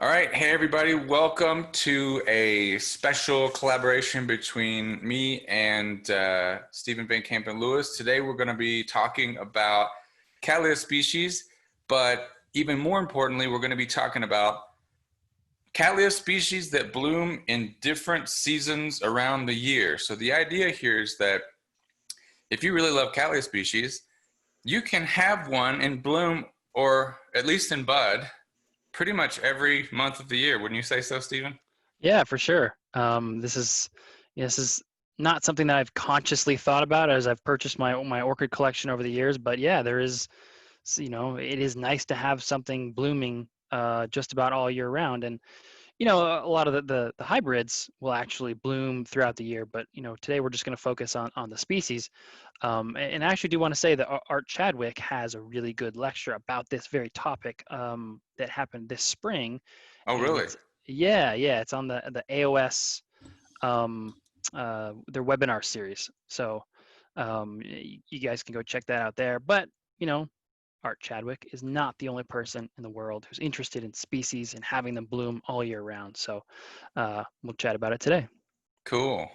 All right. Hey, everybody. Welcome to a special collaboration between me and Stephen Van Kampen-Lewis. Today, we're going to be talking about Cattleya species, but even more importantly, we're going to be talking about Cattleya species that bloom in different seasons around the year. So the idea here is that if you really love Cattleya species, you can have one in bloom or at least in bud pretty much every month of the year. Wouldn't you say so, Stephen? Yeah, for sure. This is not something that I've consciously thought about as I've purchased my orchid collection over the years. But yeah, there is, it is nice to have something blooming just about all year round. And a lot of the hybrids will actually bloom throughout the year. But today we're just going to focus on the species. And I actually do want to say that Art Chadwick has a really good lecture about this very topic that happened this spring, Oh, and really? yeah, it's on the AOS their webinar series. So you guys can go check that out there. But Art Chadwick is not the only person in the world who's interested in species and having them bloom all year round. So we'll chat about it today. Cool.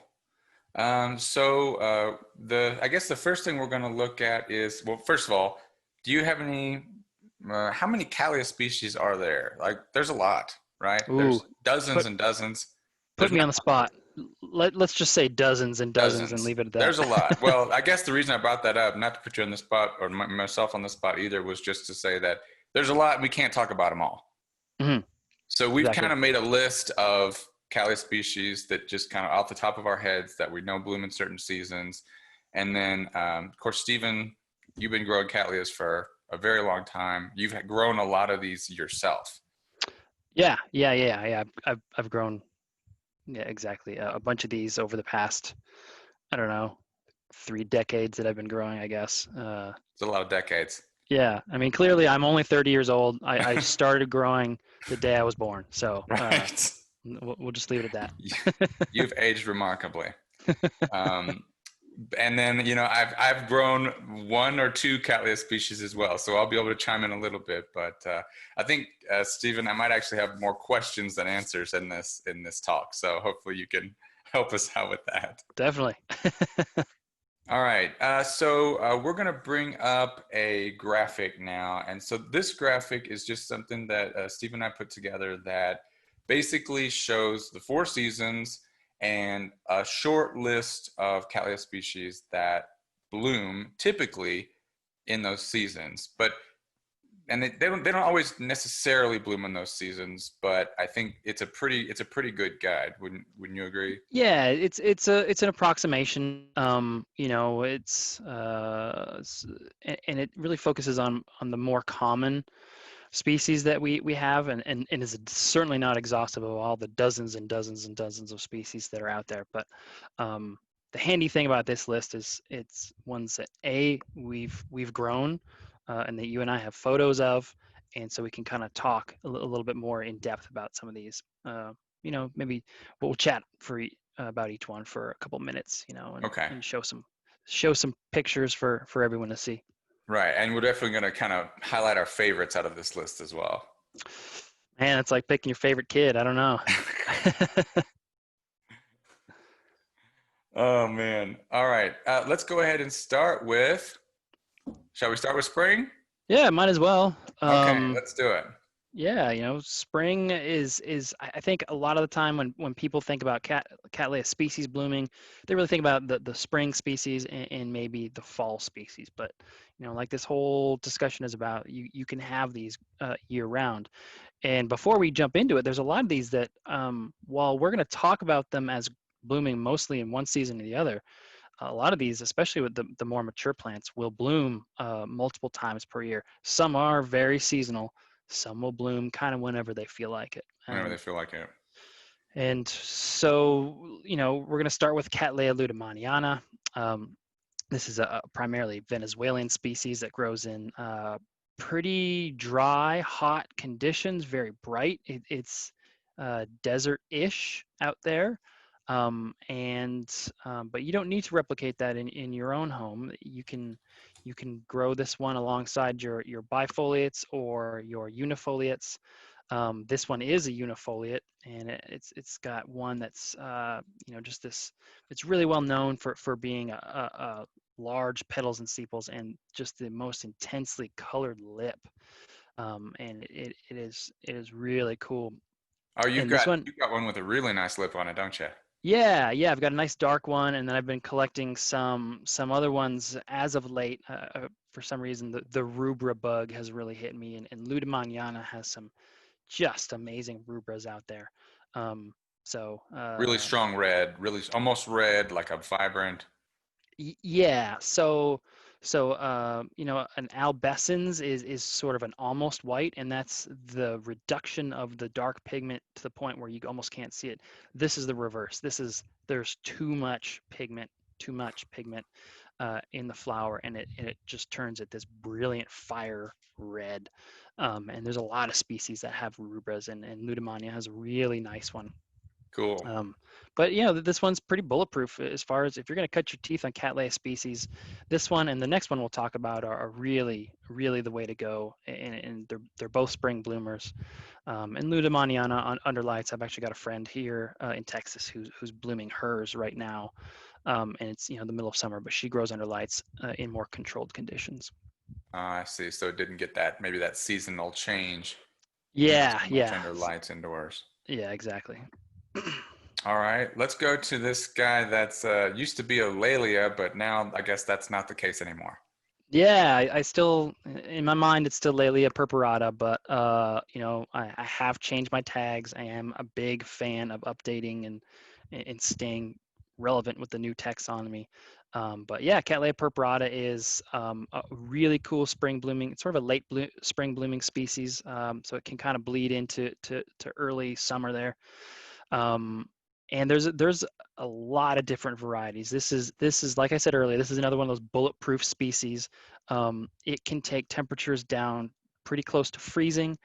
So I guess the first thing we're going to look at is, well, first of all, do you have how many Cattleya species are there? Like, there's a lot, right? Ooh, There's dozens put and dozens. put There's me not on the spot. Let's just say dozens and dozens and dozens. leave it at There's a lot. that. Well, I guess the reason I brought that up, not to put you on the spot or myself on the spot either, was just to say that there's a lot and we can't talk about them all. Hmm. So we've kind Exactly. of made a list of Cali species that just kind of off the top of our heads that we know bloom in certain seasons. And then, of course, Stephen, you've been growing Cattleyas for a very long time. You've grown a lot of these yourself. Yeah. I've grown. Yeah, exactly. A bunch of these over the past, I don't know, 3 decades that I've been growing, I guess. It's a lot of decades. Yeah, I mean, clearly I'm only 30 years old. I started growing the day I was born. So Right. we'll just leave it at You've aged remarkably. Um, and then I've grown one or two Cattleya species as well, so I'll be able to chime in a little bit. But I think Stephen, I might actually have more questions than answers in this talk. So hopefully you can help us out with that. Definitely. All right, so we're going to bring up a graphic now, and so this graphic is just something that Steve and I put together that basically shows the 4 seasons and a short list of Cattleya species that bloom typically in those seasons. But they don't always necessarily bloom in those seasons, but I think it's a pretty good guide. Wouldn't you agree? Yeah, it's an approximation. And it really focuses on the more common species that we have, and is certainly not exhaustive of all the dozens and dozens and dozens of species that are out there. But the handy thing about this list is it's ones that we've grown, and that you and I have photos of, and so we can kind of talk a little bit more in depth about some of these. Maybe we'll chat about each one for a couple minutes, and Okay. show some pictures for everyone to see. Right, and we're definitely going to kind of highlight our favorites out of this list as well. Man, it's like picking your favorite kid. I don't know. Oh man! All right, let's go ahead and start with. Shall we start with spring? Yeah, might as well. Okay, let's do it. Yeah, spring is I think a lot of the time when people think about Cattleya species blooming, they really think about the spring species and maybe the fall species. But like this whole discussion is about, you can have these year round. And before we jump into it, there's a lot of these that while we're going to talk about them as blooming mostly in one season or the other, a lot of these, especially with the more mature plants, will bloom multiple times per year. Some are very seasonal. Some will bloom kind of whenever they feel like it. Whenever they feel like it. And so, we're going to start with Cattleya lueddemanniana. This is a primarily Venezuelan species that grows in pretty dry, hot conditions, very bright. It's desert-ish out there. But you don't need to replicate that in your own home. You can grow this one alongside your bifoliates or your unifoliates. This one is a unifoliate, and it's got one that's just this. It's really well known for being a large petals and sepals and just the most intensely colored lip. And it is really cool. Oh, And this one, you've got one with a really nice lip on it, don't you? yeah, I've got a nice dark one, and then I've been collecting some other ones as of late. For some reason, the rubra bug has really hit me, and lueddemanniana has some just amazing rubras out there. Um, so Really strong red, really almost red, like a vibrant. yeah, an albescens is sort of an almost white, and that's the reduction of the dark pigment to the point where you almost can't see it. This is the reverse. There's too much pigment in the flower, and it just turns it this brilliant fire red. And there's a lot of species that have rubras, and lueddemannia has a really nice one. Cool. But this one's pretty bulletproof as far as if you're going to cut your teeth on Cattleya species. This one and the next one we'll talk about are really, really the way to go, and they're both spring bloomers. And lueddemanniana under lights, I've actually got a friend here in Texas who's blooming hers right now, and it's the middle of summer, but she grows under lights in more controlled conditions. I see. So it didn't get that seasonal change. Yeah, So much yeah, under lights indoors. yeah, exactly. All right, let's go to this guy that's used to be a Lalia, but now I guess that's not the case anymore. Yeah, I still, in my mind, it's still Labiata purpurata, but I have changed my tags. I am a big fan of updating and staying relevant with the new taxonomy. But yeah, Cattleya purpurata is a really cool spring blooming. It's sort of a spring blooming species, so it can kind of bleed into to early summer there. And there's a lot of different varieties. This is like I said earlier, this is another one of those bulletproof species. It can take temperatures down pretty close to freezing,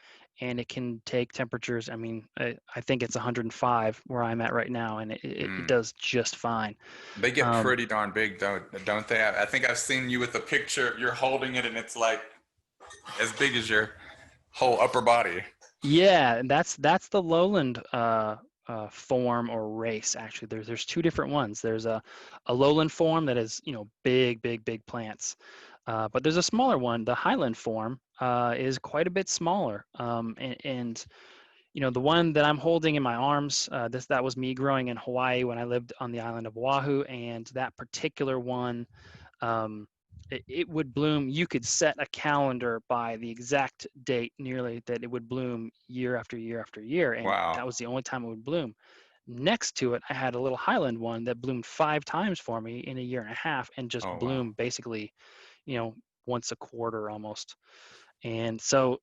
and it can take temperatures. I mean, I think it's 105 where I'm at right now, and it Mm. does just fine. They get Um, pretty darn big, don't they? I think I've seen you with a picture. You're holding it, and it's like as big as your whole upper body. Yeah, and that's the lowland form or race. Actually, there's two different ones. There's a lowland form that is big plants, but there's a smaller one. The highland form is quite a bit smaller. And the one that I'm holding in my arms, that was me growing in Hawaii when I lived on the island of Oahu, and that particular one. Um, it would bloom. You could set a calendar by the exact date nearly that it would bloom year after year after year, and Wow. that was the only time it would bloom. Next to it, I had a little highland one that bloomed 5 times for me in a year and a half, and just Oh wow. bloomed basically, once a quarter almost. And so,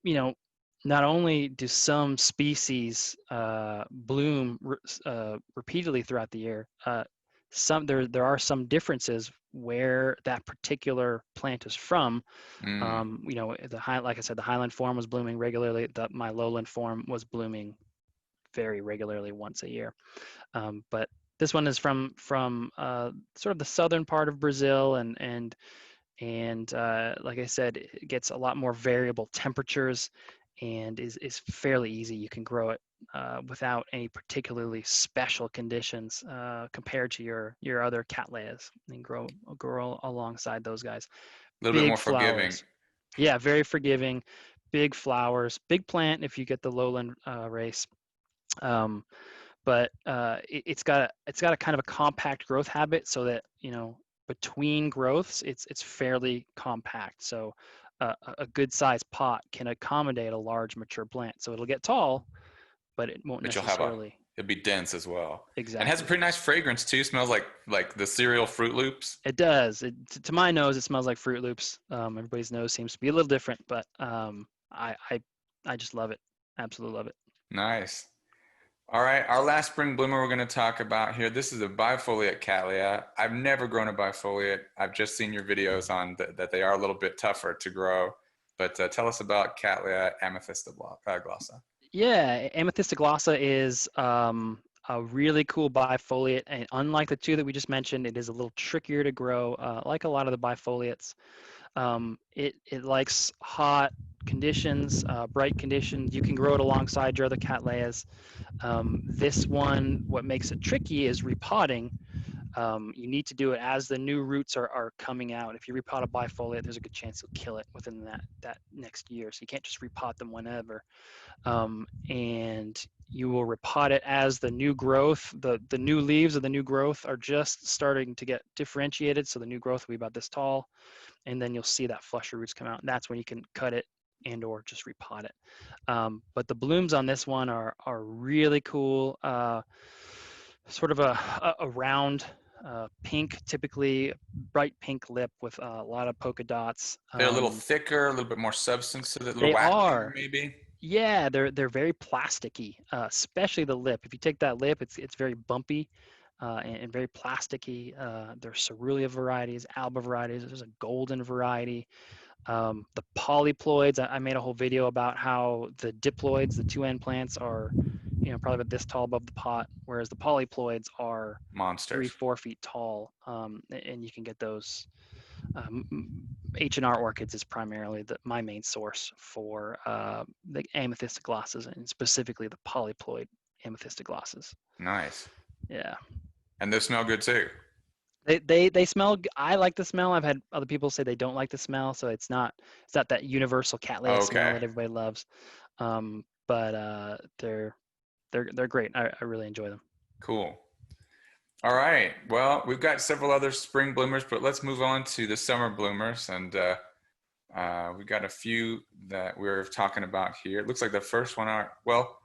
not only do some species bloom repeatedly throughout the year, there are some differences where that particular plant is from. Mm. Like I said, the highland form was blooming regularly. My lowland form was blooming very regularly once a year. But this one is from sort of the southern part of Brazil, and like I said, it gets a lot more variable temperatures and is fairly easy. You can grow it without any particularly special conditions compared to your other Cattleyas, and grow alongside those guys. A little bit Big more forgiving. flowers. Yeah, very forgiving. Big flowers. Big plant if you get the lowland race. Um, but it's got a kind of a compact growth habit, so that between growths it's fairly compact. So a good sized pot can accommodate a large mature plant. So it'll get tall, but it won't But necessarily. it'll be dense as well. And has a Exactly. pretty nice fragrance too. Smells like the cereal Fruit Loops. It does. To my nose, it smells like Fruit Loops. Everybody's nose seems to be a little different, but I just love it. Absolutely love it. Nice. All right, our last spring bloomer we're going to talk about here. This is a bifoliate Cattleya. I've never grown a bifoliate. I've just seen your videos on that they are a little bit tougher to grow. But tell us about Cattleya amethystoglossa. Yeah, amethystoglossa is a really cool bifoliate, and unlike the two that we just mentioned, it is a little trickier to grow. Like a lot of the bifoliates, it likes hot, conditions, bright conditions. You can grow it alongside your other Cattleyas. This one, what makes it tricky is repotting. You need to do it as the new roots are coming out. If you repot a bifoliate, there's a good chance you'll kill it within that next year. So you can't just repot them whenever. And you will repot it as the new growth, the new leaves of the new growth are just starting to get differentiated. So the new growth will be about this tall, and then you'll see that flusher roots come out. And that's when you can cut it and or just repot it. But the blooms on this one are really cool. Sort of a round pink, typically bright pink lip with a lot of polka dots. They're a little thicker, a little bit more substance to it, a little They waxy are. maybe. Yeah, they're very plasticky, especially the lip. If you take that lip, it's very bumpy and very plasticky. There's cerulean varieties, alba varieties. There's a golden variety. The polyploids, I made a whole video about how the diploids, the two-end plants, are probably about this tall above the pot, whereas the polyploids are Monsters. 3-4 feet tall, and you can get those. H&R orchids is primarily my main source for the amethystoglossas, and specifically the polyploid amethystoglossas. Nice. Yeah. And they smell good too. They smell. I like the smell. I've had other people say they don't like the smell, so it's not that universal Cattleya smell that everybody loves. But they're great. I really enjoy them. Cool. All right. Well, we've got several other spring bloomers, but let's move on to the summer bloomers. And we've got a few that we're talking about here. It looks like the first one well,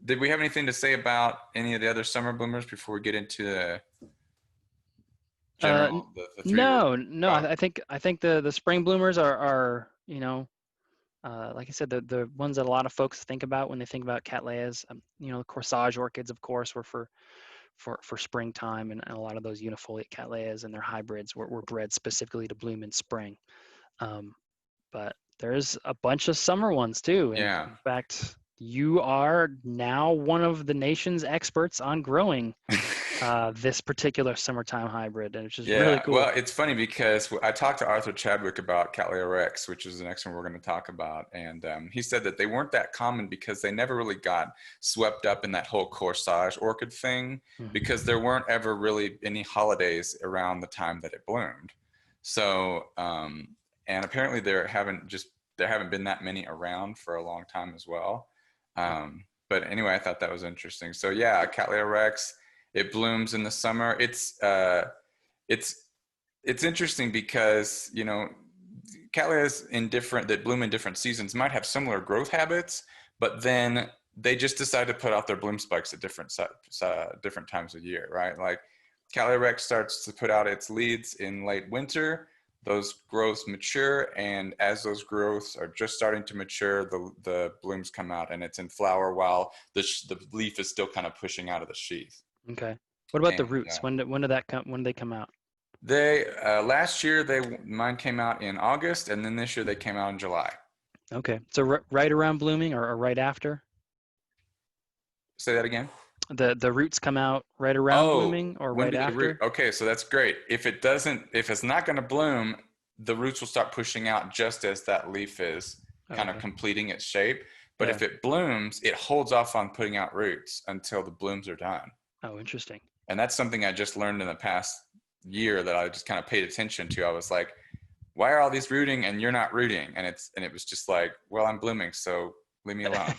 did we have anything to say about any of the other summer bloomers before we get into the general, the three? No. I think the spring bloomers are like I said, the ones that a lot of folks think about when they think about Cattleyas. The corsage orchids, of course, were for springtime, and a lot of those unifoliate Cattleyas and their hybrids were bred specifically to bloom in spring. But there's a bunch of summer ones too. And yeah. In fact, you are now one of the nation's experts on growing this particular summertime hybrid, and it's just really cool. Well, it's funny because I talked to Arthur Chadwick about Cattleya rex, which is the next one we're going to talk about, and he said that they weren't that common because they never really got swept up in that whole corsage orchid thing, because there weren't ever really any holidays around the time that it bloomed. So, and apparently there haven't been that many around for a long time as well. But anyway, I thought that was interesting. So yeah, Cattleya rex. It blooms in the summer. It's interesting because Cattleyas that bloom in different seasons might have similar growth habits, but then they just decide to put out their bloom spikes at different times of year, right? Like Cattleya rex starts to put out its leaves in late winter. Those growths mature, and as those growths are just starting to mature, the blooms come out, and it's in flower while the leaf is still kind of pushing out of the sheath. Okay. What about the roots? When did they come out? They last year mine came out in August, and then this year they came out in July. Okay, so right around blooming or right after? Say that again. The roots come out right around blooming or right after? Okay, so that's great. If it's not going to bloom, the roots will start pushing out just as that leaf is kind of completing its shape. But if it blooms, it holds off on putting out roots until the blooms are done. Oh, interesting. And that's something I just learned in the past year that I just kind of paid attention to. I was like, why are all these rooting and you're not rooting? And it was just like, well, I'm blooming, so leave me alone.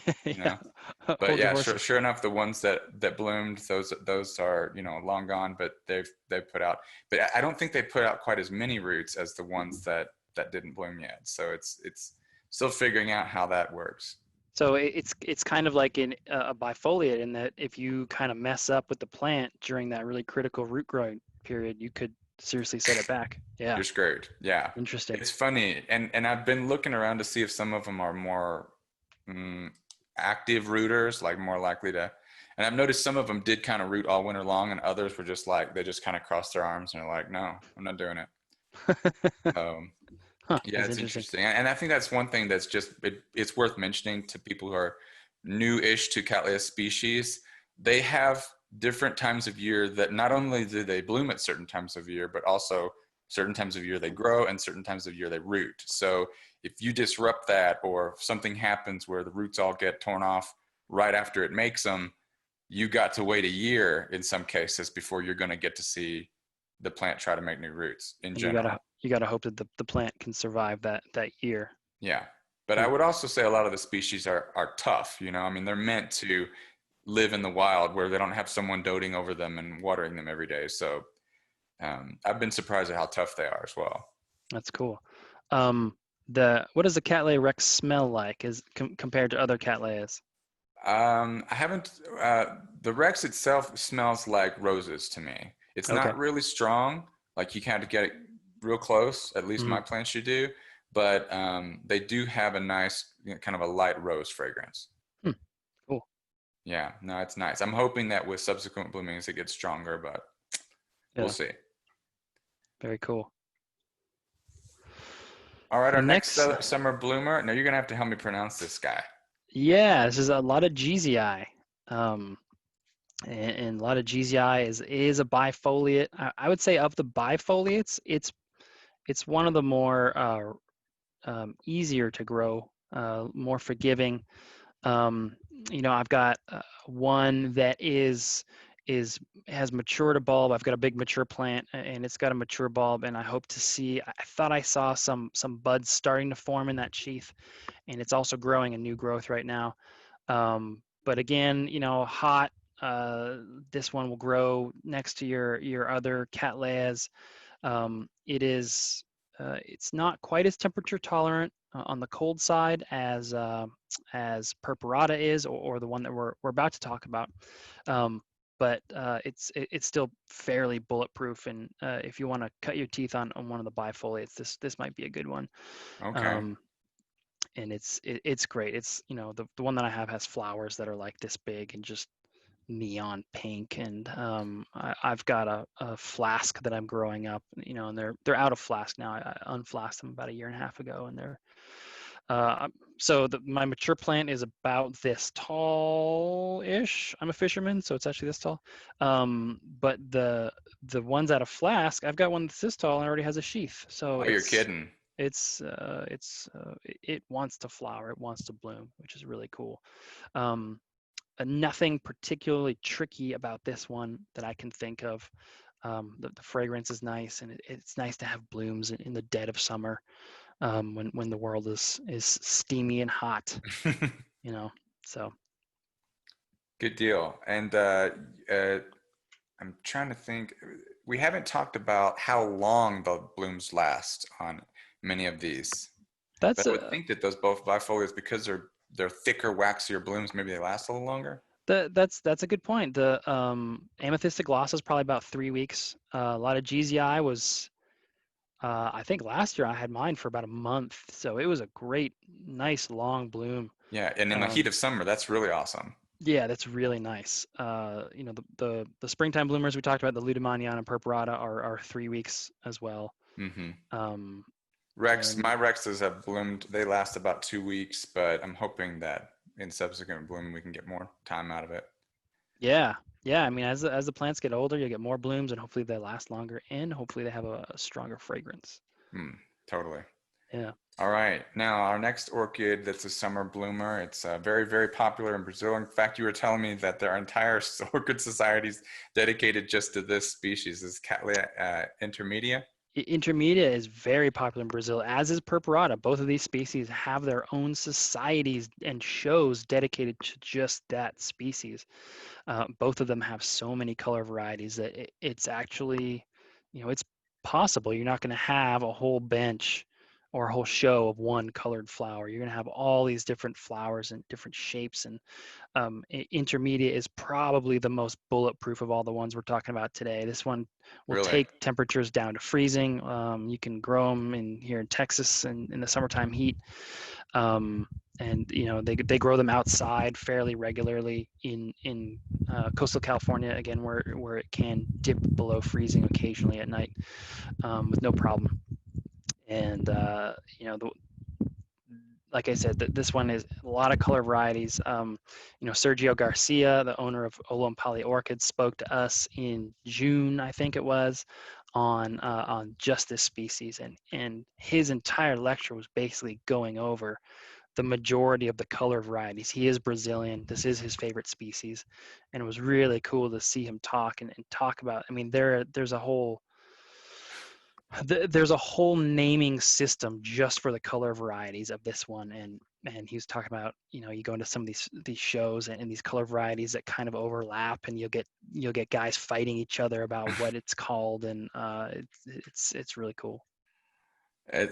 But yeah, sure enough, the ones that bloomed, those are long gone, but they've put out. But I don't think they put out quite as many roots as the ones that didn't bloom yet. So it's still figuring out how that works. So it's kind of like in a bifoliate, in that if you kind of mess up with the plant during that really critical root growing period, you could seriously set it back. Yeah, you're screwed. Yeah, interesting. It's funny, and I've been looking around to see if some of them are more active rooters, like more likely to. And I've noticed some of them did kind of root all winter long, and others were just like they just kind of crossed their arms and are like, no, I'm not doing it. Yeah, it's interesting. And I think that's one thing that's just, it's worth mentioning to people who are new-ish to Cattleya species. They have different times of year that not only do they bloom at certain times of year, but also certain times of year they grow, and certain times of year they root. So if you disrupt that, or if something happens where the roots all get torn off right after it makes them, you got to wait a year in some cases before you're going to get to see the plant try to make new roots in And general. you gotta hope that the plant can survive that year. Yeah. But I would also say a lot of the species are tough, you know. I mean, they're meant to live in the wild where they don't have someone doting over them and watering them every day. So I've been surprised at how tough they are as well. That's cool. What does the Cattleya Rex smell like as compared to other Cattleyas? I haven't, the Rex itself smells like roses to me. It's Okay. not really strong. Like you kind of get it real close, at least Hmm. my plants should do. But they do have a nice, you know, kind of a light rose fragrance. Hmm. Cool. Yeah, no, it's nice. I'm hoping that with subsequent bloomings it gets stronger, but we'll Yeah. see. Very cool. All right, The our next next, summer bloomer. Now you're gonna have to help me pronounce this guy. yeah, this is a loddigesii. Um, and loddigesii is a bifoliate. I would say of the bifoliates, it's one of the more easier to grow, more forgiving. Um, I've got one that is has matured a bulb. I've got a big mature plant, and it's got a mature bulb, and I hope to see. I thought I saw some buds starting to form in that sheath, and it's also growing a new growth right now. But again, hot. This one will grow next to your other Cattleyas. It's not quite as temperature tolerant on the cold side as purpurata is, or the one that we're about to talk about. But it's still fairly bulletproof, and if you want to cut your teeth on one of the bifoliates, this might be a good one. Okay. Um, and it's great. It's the one that I have has flowers that are like this big and just neon pink, and I've got a flask that I'm growing up, and they're out of flask now. I unflasked them about a year and a half ago, and they're my mature plant is about this tall-ish. I'm a fisherman, so it's actually this tall. But the ones out of flask, I've got one that's this tall and already has a sheath. So Oh, you're kidding. it wants to flower, it wants to bloom, which is really cool. Nothing particularly tricky about this one that I can think of. The fragrance is nice, and it's nice to have blooms in the dead of summer, when the world is steamy and hot, So Good deal. And I'm trying to think. We haven't talked about how long the blooms last on many of these, that's but I would think that those both bifoliates, because they're thicker, waxier blooms, maybe they last a little longer. that's a good point. The amethystoglossa is probably about 3 weeks. A lot of GZI was, I think last year I had mine for about a month, so it was a great, nice long bloom. Yeah, and in the heat Um, of summer, that's really awesome. Yeah, that's really nice. The springtime bloomers we talked about, the lueddemanniana and purpurata are 3 weeks as well. Hmm. Um, My and Rexes have bloomed. They last about 2 weeks, but I'm hoping that in subsequent bloom we can get more time out of it. yeah, I mean, as the plants get older, you get more blooms, and hopefully they last longer, and hopefully they have a stronger fragrance. Totally. Yeah. All right. Now, our next orchid that's a summer bloomer. It's very, very popular in Brazil. In fact, you were telling me that there are entire orchid societies dedicated just to this species. This is Cattleya intermedia. Intermedia is very popular in Brazil, as is purpurata. Both of these species have their own societies and shows dedicated to just that species. Both of them have so many color varieties that it's actually, it's possible you're not going to have a whole bench or a whole show of one colored flower. You're going to have all these different flowers and different shapes, and intermediate is probably the most bulletproof of all the ones we're talking about today. This one will Really? take temperatures down to freezing. You can grow them here in Texas and in the summertime heat. And they grow them outside fairly regularly in coastal California, again, where it can dip below freezing occasionally at night, with no problem. And like I said, this one is a lot of color varieties. Sergio Garcia, the owner of Olompali Orchids, spoke to us in June, I think it was, on just this species, and his entire lecture was basically going over the majority of the color varieties. He is Brazilian. This is his favorite species, and it was really cool to see him talk and talk about. I mean, there's a whole naming system just for the color varieties of this one, and he was talking about, you go into some of these shows and these color varieties that kind of overlap, and you'll get guys fighting each other about what it's called, and it's really cool.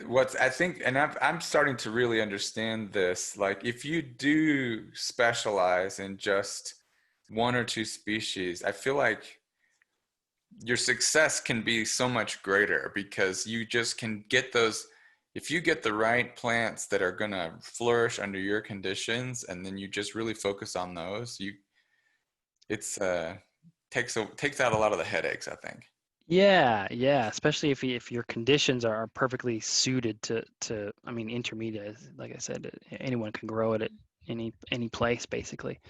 What's I think, and I'm starting to really understand this. Like, if you do specialize in just one or two species, I feel like your success can be so much greater because you just can get those. If you get the right plants that are gonna flourish under your conditions, and then you just really focus on those, it's takes out a lot of the headaches, I think. Yeah, yeah, especially if your conditions are perfectly suited to I mean, intermedia is, like I said, anyone can grow it at any place basically.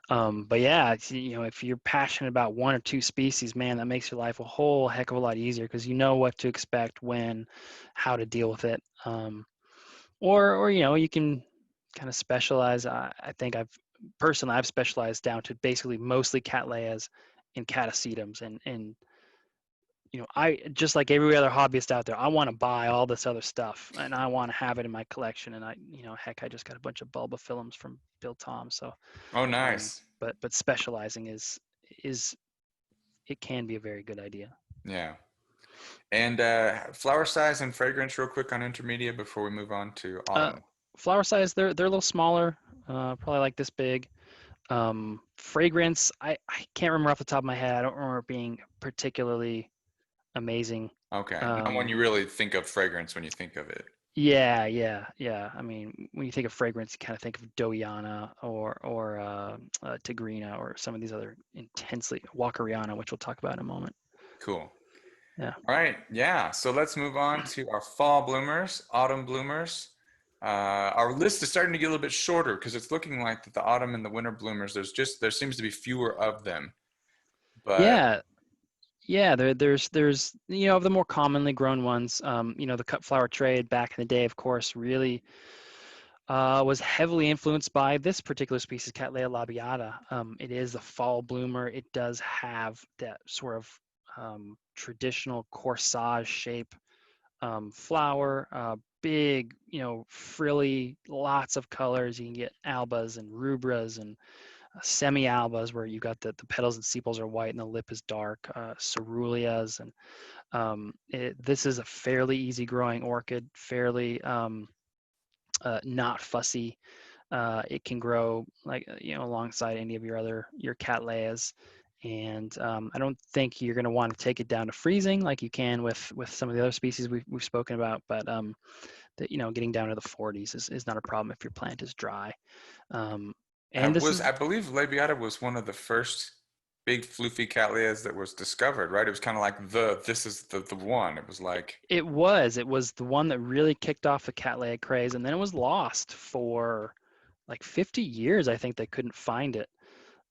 But yeah, if you're passionate about one or two species, man, that makes your life a whole heck of a lot easier because you know what to expect, when, how to deal with it. Or you can kind of specialize. I think I've specialized down to basically mostly Cattleyas and Catasetums, and I, just like every other hobbyist out there, I want to buy all this other stuff and I want to have it in my collection. And heck, I just got a bunch of bulbophyllums from Bill Tom. So, Oh, um, nice. but specializing is it can be a very good idea. Yeah. And flower size and fragrance, real quick on intermedia before we move on to Uh, autumn. Flower size, they're a little smaller, probably like this big. Fragrance, I can't remember off the top of my head. I don't remember it being particularly amazing. Okay. Not when you Um, really think of fragrance when you think of it. Yeah, yeah, yeah. I mean, when you think of fragrance, you kind of think of Doyana or Tigrina or some of these other intensely walkeriana, which we'll talk about in a moment. Cool. Yeah. All right. Yeah. So let's move on to our fall bloomers, autumn bloomers. Our list is starting to get a little bit shorter because it's looking like that the autumn and the winter bloomers, there seems to be fewer of them. But Yeah, yeah. There's of the more commonly grown ones. The cut flower trade back in the day, of course, really was heavily influenced by this particular species, Cattleya labiata. It is a fall bloomer. It does have that sort of traditional corsage shape flower, big, frilly, lots of colors. You can get albas and rubras and semi-albas, where you got the petals and sepals are white and the lip is dark, ceruleas. And this is a fairly easy growing orchid, fairly not fussy. It can grow alongside any of your Cattleyas, and I don't think you're going to want to take it down to freezing like you can with some of the other species we've spoken about. But getting down to the 40s is not a problem if your plant is dry. Um, and this is I believe labiata was one of the first big floofy cattleyas that was discovered, right? It was kind of like this is the one. It was like, it was the one that really kicked off the Cattleya craze, and then it was lost for like 50 years. I think they couldn't find it.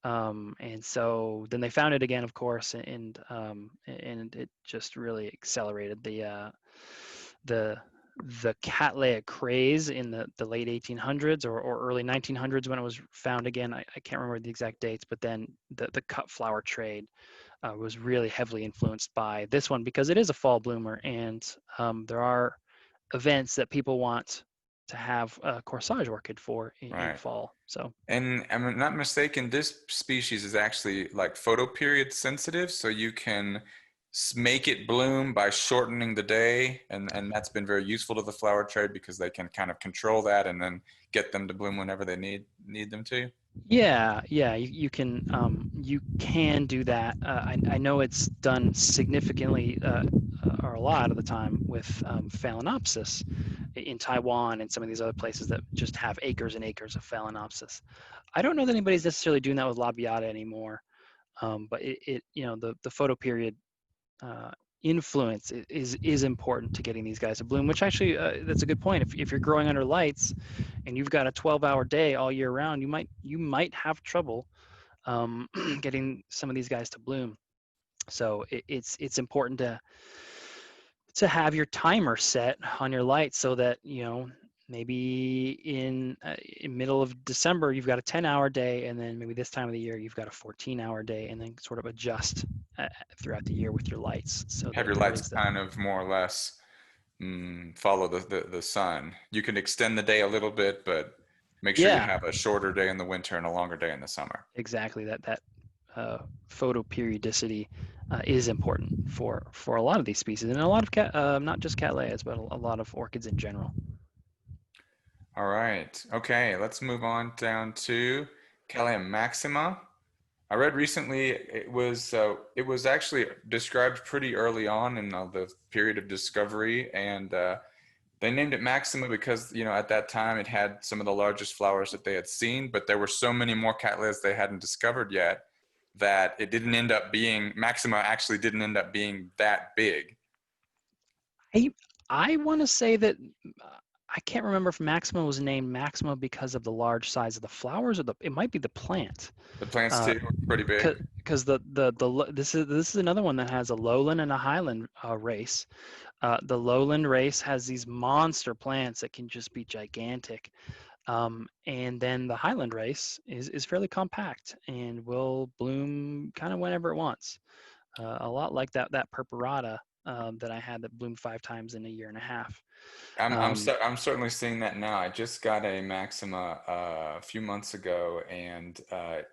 And so then they found it again, of course, and it just really accelerated the the Cattleya craze in the late 1800s or early 1900s when it was found again. I can't remember the exact dates, but then the cut flower trade was really heavily influenced by this one because it is a fall bloomer, and there are events that people want to have a corsage orchid for in right. fall. So And I'm not mistaken, this species is actually like photoperiod sensitive, so you can make it bloom by shortening the day, and that's been very useful to the flower trade because they can kind of control that and then get them to bloom whenever they need them to. yeah, yeah, you can do that. I know it's done significantly or a lot of the time with Phalaenopsis in Taiwan and some of these other places that just have acres and acres of Phalaenopsis. I don't know that anybody's necessarily doing that with Labiata anymore, but the photoperiod influence is important to getting these guys to bloom, which actually that's a good point. If you're growing under lights and you've got a 12-hour day all year round, you might have trouble getting some of these guys to bloom. So it's important to have your timer set on your lights so that, you know, maybe in middle of December you've got a 10-hour day, and then maybe this time of the year you've got a 14-hour day, and then sort of adjust throughout the year with your lights so Have that your there lights is that. kind of more or less follow the sun. You can extend the day a little bit, but make sure you Yeah, have a shorter day in the winter and a longer day in the summer. exactly. That photo periodicity is important for a lot of these species, and a lot of not just Cattleyas, but a lot of orchids in general. All right. Okay, let's move on down to Cattleya maxima. I read recently it was actually described pretty early on in the period of discovery, and they named it maxima because, you know, at that time it had some of the largest flowers that they had seen, but there were so many more Cattleyas they hadn't discovered yet that it didn't end up being maxima actually didn't end up being that big. I I want to say that I can't remember if Maxima was named Maxima because of the large size of the flowers, or it might be the plant. The plants Uh, too were pretty big. because this is another one that has a lowland and a highland race. The lowland race has these monster plants that can just be gigantic, and then the highland race is fairly compact and will bloom kind of whenever it wants. A lot like that purpurata that I had that bloomed 5 times in a year and a half. Um, I'm certainly seeing that now. I just got a maxima a few months ago, and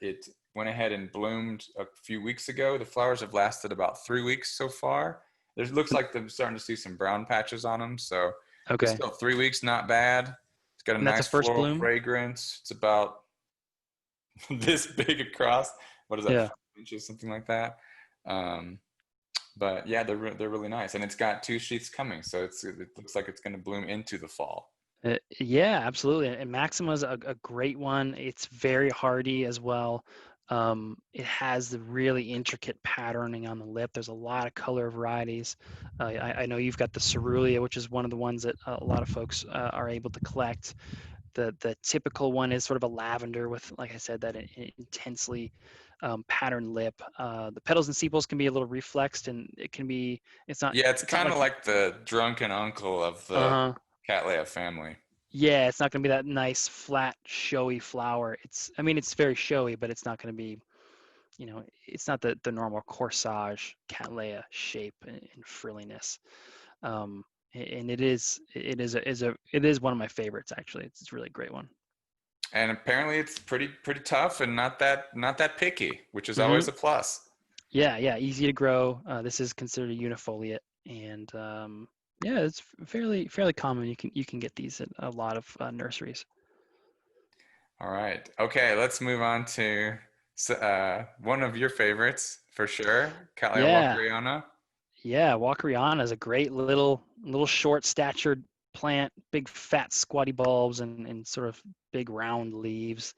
it went ahead and bloomed a few weeks ago. The flowers have lasted about 3 weeks so far. There looks like they're starting to see some brown patches on them, so it's okay, still 3 weeks, not bad. It's got a and that's a nice first floral bloom. fragrance. It's about this big across. What is that, Yeah. 5 inches, something like that? Um, but yeah, they're really nice, and it's got two sheaths coming, so it looks like it's going to bloom into the fall. Yeah, absolutely. And Maxima's a great one. It's very hardy as well. It has the really intricate patterning on the lip. There's a lot of color varieties. I know you've got the cerulean, which is one of the ones that a lot of folks are able to collect. The typical one is sort of a lavender with, like I said, that intensely patterned lip. The petals and sepals can be a little reflexed, and it's not Yeah, it's it's not kind like of like the drunken uncle of the uh Cattleya family. yeah, it's not going to be that nice, flat, showy flower. I mean, it's very showy, but it's not going to be, you know, it's not the normal corsage Cattleya shape and frilliness. Um, and it is one of my favorites, actually. It's really a great one. And apparently it's pretty tough and not that picky, which is Hmm. always a plus. Yeah, yeah, easy to grow. This is considered a unifoliate, and yeah, it's fairly common. You can get these at a lot of nurseries. All right. Okay, let's move on to one of your favorites for sure, Cattleya Yeah, walkeriana. yeah, walkeriana is a great little short statured plant, big fat squatty bulbs and sort of big round leaves.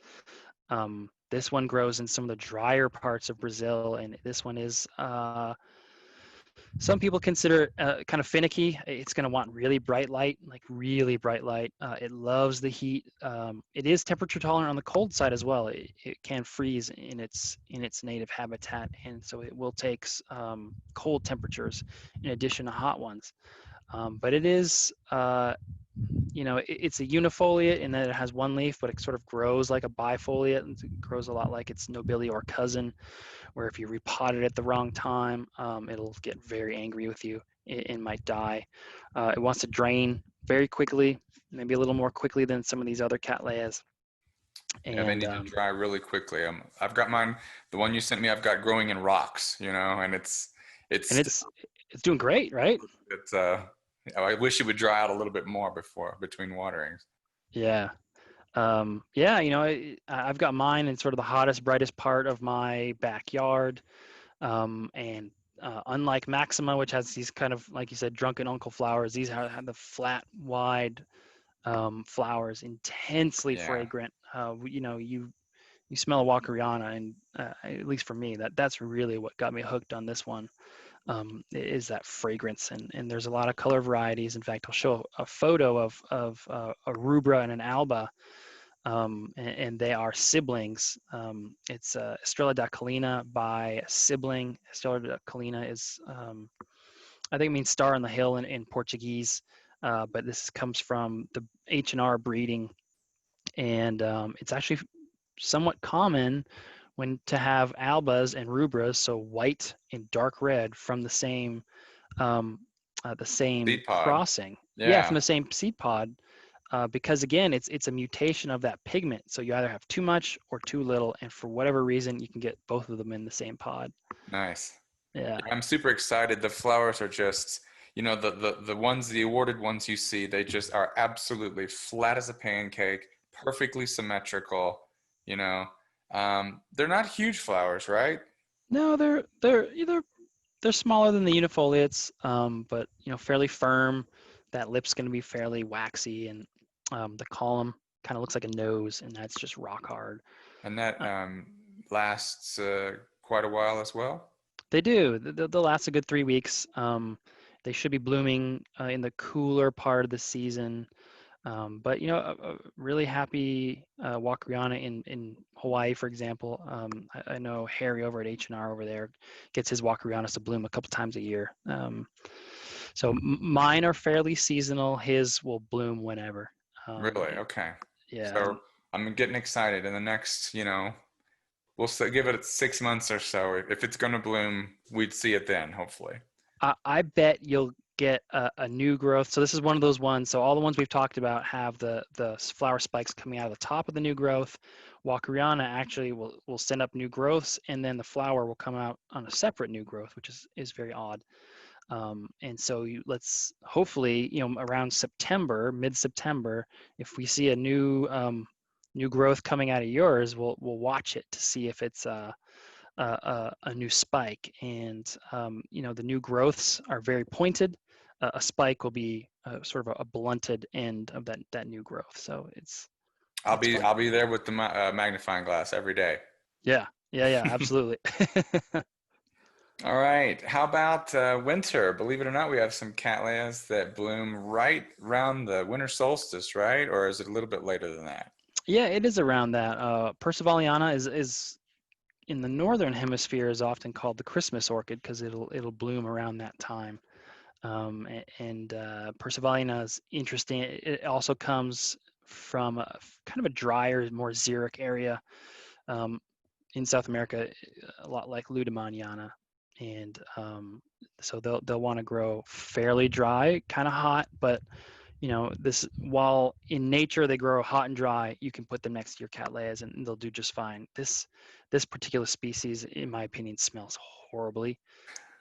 This one grows in some of the drier parts of Brazil, and this one is some people consider it kind of finicky. It's going to want really bright light, like really bright light. It loves the heat. It is temperature tolerant on the cold side as well. It can freeze in its native habitat, and so it will take cold temperatures in addition to hot ones. But it is, it's a unifoliate in that it has one leaf, but it sort of grows like a bifoliate, and it grows a lot like its nobility or cousin, where if you repot it at the wrong time, it'll get very angry with you and might die. It wants to drain very quickly, maybe a little more quickly than some of these other Cattleyas. Yeah, they And need to dry really quickly. I've got mine, the one you sent me, I've got growing in rocks, and it's and it's doing great, right? it's I wish it would dry out a little bit more before between waterings. Yeah. Yeah, I've got mine in sort of the hottest, brightest part of my backyard. And unlike Maxima, which has these kind of, like you said, drunken uncle flowers, these have the flat, wide flowers, intensely Yeah. fragrant. You smell a walkeriana, and at least for me, that's really what got me hooked on this one. is that fragrance, and there's a lot of color varieties. In fact, I'll show a photo of a rubra and an alba, and they are siblings. It's Estrella da Colina by sibling. Estrella da Colina is, I think it means star on the hill in Portuguese, but this comes from the H&R breeding, and it's actually somewhat common when to have albas and rubras, so white and dark red from um, the same Seed pod. crossing. Yeah, from Yeah. the same seed pod, because again, it's a mutation of that pigment. So you either have too much or too little, and for whatever reason, you can get both of them in the same pod. Nice. Yeah. Yeah, I'm super excited. The flowers are just, the ones, the awarded ones you see, they just are absolutely flat as a pancake, perfectly symmetrical, you know. They're not huge flowers, right? No, they're smaller than the unifoliates, but fairly firm. That lip's going to be fairly waxy, and the column kind of looks like a nose, and that's just rock hard. And that Uh, lasts quite a while as well. they do. They'll last a good 3 weeks. They should be blooming in the cooler part of the season. But a really happy walkeriana in Hawaii, for example. I know Harry over at H&R over there gets his walkerianas to bloom a couple times a year. So mine are fairly seasonal. His will bloom whenever. Really? Okay. Yeah, So I'm getting excited. In the next, we'll give it 6 months or so. If it's going to bloom, we'd see it then, hopefully. I bet you'll get a new growth. So this is one of those ones. So all the ones we've talked about have the flower spikes coming out of the top of the new growth. Walkeriana actually will send up new growths, and then the flower will come out on a separate new growth, which is very odd. And so let's hopefully, around September, mid-September, if we see a new growth coming out of yours, we'll watch it to see if it's a new spike. And the new growths are very pointed. A spike will be sort of a blunted end of that new growth. So I'll it's be fun. I'll be there with the magnifying glass every day. Yeah, absolutely. All right. How about winter? Believe it or not, we have some Cattleyas that bloom right around the winter solstice, right? Or is it a little bit later than that? Yeah, it is around that. Percivaliana is in the northern hemisphere is often called the Christmas orchid because it'll bloom around that time. And Percivaliana is interesting. It also comes from kind of a drier, more xeric area um, in South America, a lot like lueddemanniana. And so they'll want to grow fairly dry, kind of hot, but this, while in nature they grow hot and dry, you can put them next to your Cattleyas and they'll do just fine. This particular species, in my opinion, smells horribly.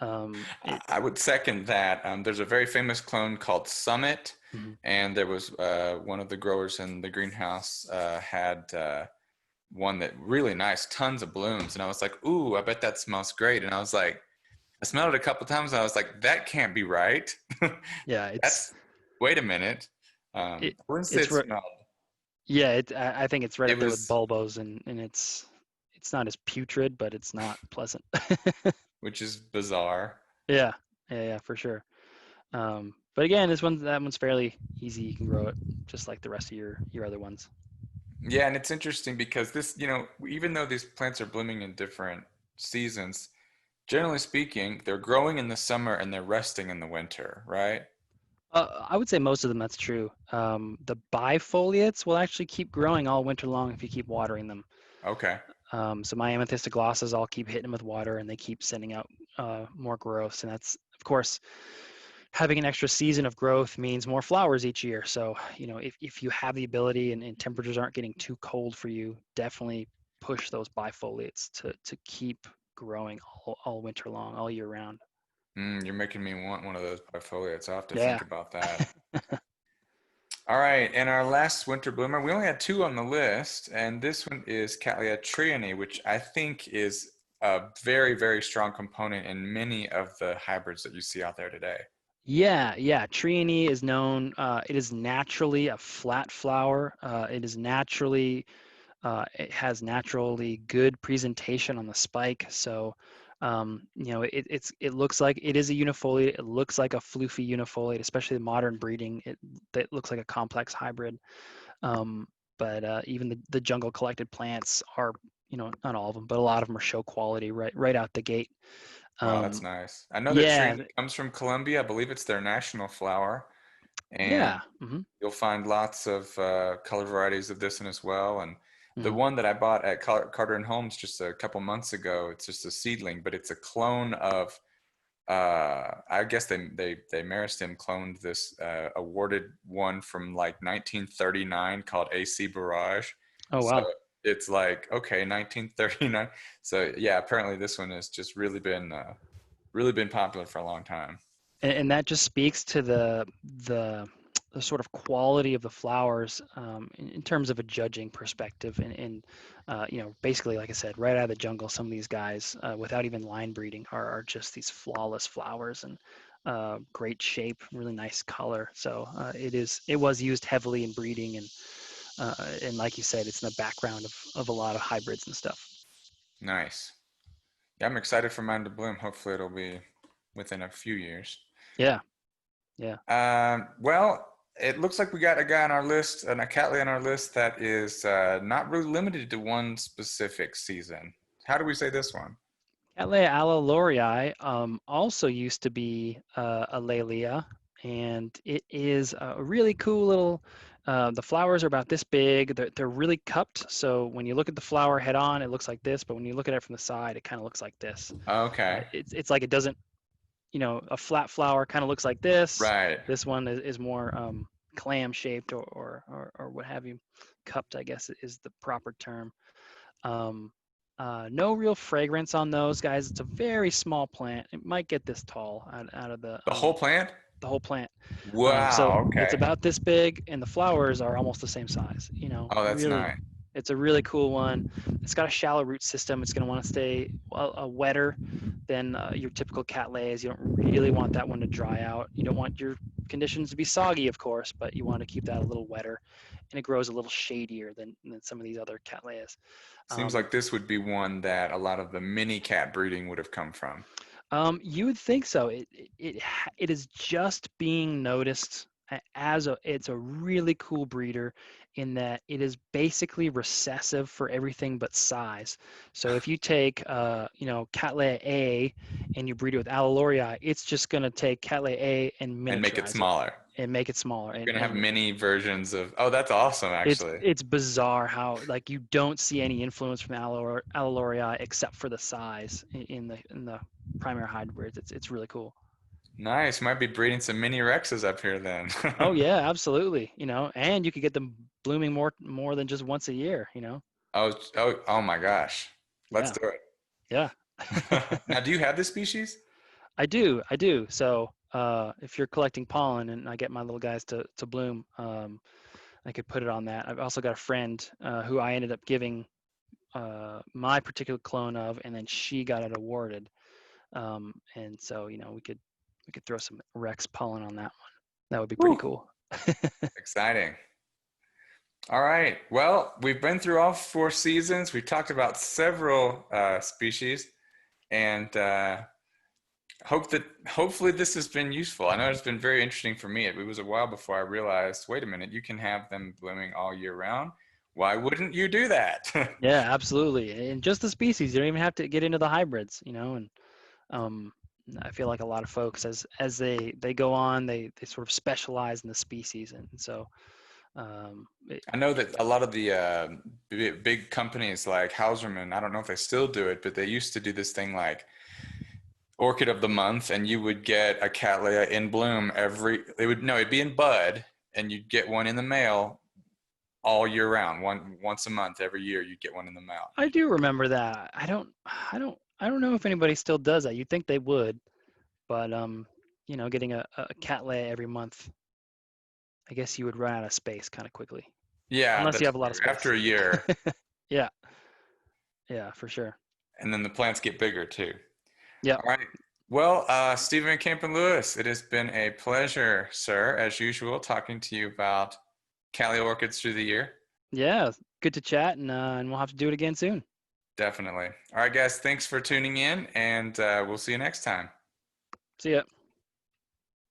It I would second that. There's a very famous clone called Summit, mhm. and there was one of the growers in the greenhouse had one that really nice, tons of blooms, and I was like, "Ooh, I bet that smells great." And I was like, I smelled it a couple times, and I was like, "That can't be right." Yeah, That's wait a minute. it, I wouldn't say it's it smelled. yeah, I think it's right It up there with was, bulbos, and it's not as putrid, but it's not pleasant. which is bizarre. Yeah, yeah, for sure. But again, that one's fairly easy. You can grow it just like the rest of your other ones. Yeah, and it's interesting because this, even though these plants are blooming in different seasons, generally speaking, they're growing in the summer and they're resting in the winter, right? I would say most of them, that's true. The bifoliates will actually keep growing all winter long if you keep watering them. Okay. So my amethystoglossas all keep hitting them with water, and they keep sending out more growths. And that's, of course, having an extra season of growth means more flowers each year. So, if you have the ability and temperatures aren't getting too cold for you, definitely push those bifoliates to keep growing all winter long, all year round. You're making me want one of those bifoliates. I'll have to Yeah. think about that. All right, and our last winter bloomer, we only had two on the list, and this one is Cattleya triani, which I think is a very, very strong component in many of the hybrids that you see out there today. Yeah. Triani is known. It is naturally a flat flower. It has naturally good presentation on the spike. So It looks like it is a unifoliate. It looks like a floofy unifoliate, especially the modern breeding. That looks like a complex hybrid. Um, but even the jungle collected plants are, not all of them, but a lot of them are show quality right out the gate. Wow, that's Um, nice. I know that yeah, tree comes from Colombia. I believe it's their national flower, and yeah. Hmm. you'll find lots of color varieties of this one as well. And the Hmm. one that I bought at Carter and Holmes just a couple months ago, it's just a seedling, but it's a clone of. I guess they Meristem cloned this awarded one from like 1939 called AC Barrage. Oh So wow. it's like, okay, 1939. So yeah, apparently this one has just really been popular for a long time. And that just speaks to the the sort of quality of the flowers, in terms of a judging perspective, and basically, like I said, right out of the jungle, some of these guys, without even line breeding, are just these flawless flowers, and great shape, really nice color. So it was used heavily in breeding, and like you said, it's in the background of a lot of hybrids and stuff. Nice. Yeah, I'm excited for mine to bloom. Hopefully it'll be within a few years. Yeah, yeah. Well, it looks like we got a guy on our list, a Cattleya on our list that is not really limited to one specific season. How do we say this one? Cattleya alaorii also used to be a laelia, and it is a really cool little. The flowers are about this big. They're really cupped, so when you look at the flower head on, it looks like this, but when you look at it from the side, it kind of looks like this. Okay. It's like it doesn't, a flat flower kind of looks like this. Right. This one is more clam shaped, or what have you. Cupped, I guess, is the proper term. Um, no real fragrance on those guys. It's a very small plant. It might get this tall out of The whole plant? the whole plant. So Wow. it's Okay. about this big, and the flowers are almost the same size. Oh, that's Really, nice. it's a really cool one. It's got a shallow root system. It's going to want to stay wetter than your typical Cattleyas. You don't really want that one to dry out. You don't want your conditions to be soggy, of course, but you want to keep that a little wetter, and it grows a little shadier than some of these other Cattleyas. Seems Um, like this would be one that a lot of the mini cat breeding would have come from. you would think so. It is just being noticed as it's a really cool breeder in that it is basically recessive for everything but size. So if you take Cattleya A and you breed it with alaorii, it's just going to take Cattleya A and And make it miniaturize it smaller. and make it smaller. You're And gonna have and mini versions of. Oh, that's awesome, it's actually. it's bizarre how like you don't see any influence from alaorii except for the size in the primary hybrids. It's really cool. Nice. Might be breeding some mini Rexes up here then. Oh yeah, absolutely. And you could get them blooming more than just once a year. Oh my gosh. Let's Yeah, do yeah. it. Now, do you have this species? I do. So if you're collecting pollen and I get my little guys to bloom, I could put it on that. I've also got a friend who I ended up giving my particular clone of, and then she got it awarded. And so we could throw some Rex pollen on that one. That would be pretty Whew, cool. exciting. All right. Well, we've been through all four seasons. We've talked about several species, and hopefully this has been useful. I know it's been very interesting for me. It was a while before I realized, wait a minute, you can have them blooming all year round. Why wouldn't you do that? Yeah, absolutely. And just the species, you don't even have to get into the hybrids. And um, I feel like a lot of folks, as they go on, they sort of specialize in the species, and so um, it, I know that a lot of the big companies like Hauserman, I don't know if they still do it, but they used to do this thing like Orchid of the Month, and you would get a Cattleya in bloom it'd be in bud, and you'd get one in the mail all year round. Once a month, every year, you'd get one in the mail. I do remember that. I don't know if anybody still does that. You'd think they would, but getting a Cattleya every month, I guess you would run out of space kind of quickly, Yeah, unless you that's have a lot of true. space. After a year, Yeah, yeah, for sure. and then the plants get bigger too. Yep. All right. Well, Stephen Kampen-Lewis, it has been a pleasure, sir, as usual, talking to you about Cali orchids through the year. Yeah, good to chat, and we'll have to do it again soon. Definitely. All right, guys. Thanks for tuning in, and we'll see you next time. See ya.